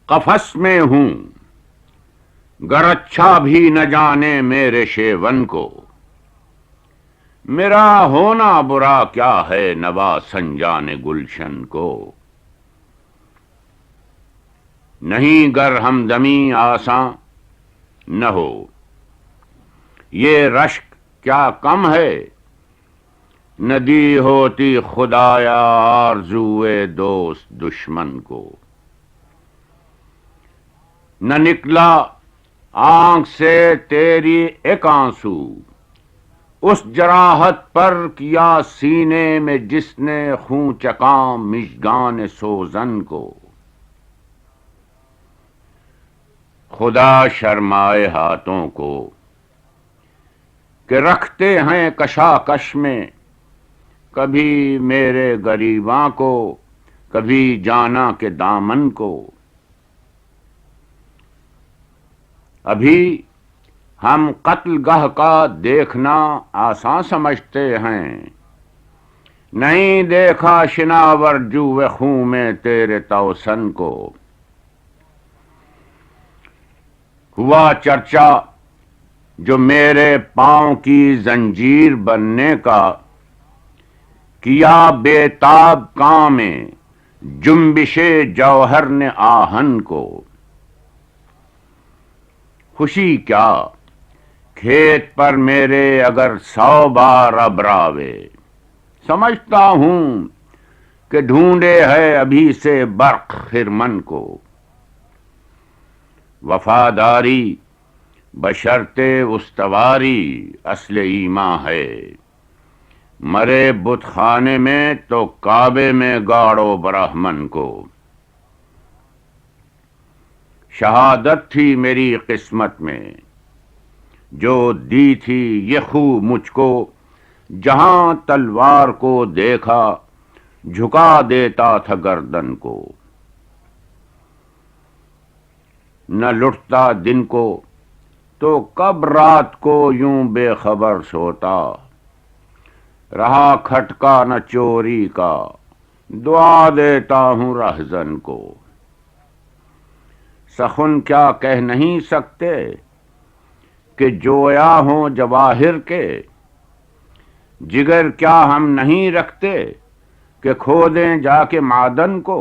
قفس میں ہوں گر اچھا بھی نہ جانے میرے شیون کو، میرا ہونا برا کیا ہے نوا سنجان گلشن کو، نہیں گر ہمدمی آساں نہ ہو، یہ رشک کیا کم ہے، ندی ہوتی خدایا آرزوئے دوست دشمن کو، نہ نکلا آنکھ سے تیری ایک آنسو، اس جراحت پر کیا سینے میں جس نے خون چکا مژگان سوزن کو، خدا شرمائے ہاتھوں کو کہ رکھتے ہیں کشاکش میں، کبھی میرے گریباں کو کبھی جانا کے دامن کو، ابھی ہم قتل گاہ کا دیکھنا آسان سمجھتے ہیں، نہیں دیکھا شناور جوئے خون میں تیرے توسن کو، ہوا چرچا جو میرے پاؤں کی زنجیر بننے کا، کیا بے تاب کام جنبش جوہر نے آہن کو، خوشی کیا کھیت پر میرے اگر 100 بار ابراوے، سمجھتا ہوں کہ ڈھونڈے ہے ابھی سے برق خرمن کو، وفاداری بشرط استواری اصل ایمان ہے، مرے بت خانے میں تو کعبے میں گاڑو برہمن کو، شہادت تھی میری قسمت میں جو دی تھی یہ خو مجھ کو، جہاں تلوار کو دیکھا جھکا دیتا تھا گردن کو، نہ لٹتا دن کو تو کب رات کو یوں بے خبر سوتا، رہا کھٹکا نہ چوری کا دعا دیتا ہوں رہزن کو، سخن کیا کہہ نہیں سکتے کہ جویا ہوں جواہر کے، جگر کیا ہم نہیں رکھتے کہ کھودیں جا کے معدن کو،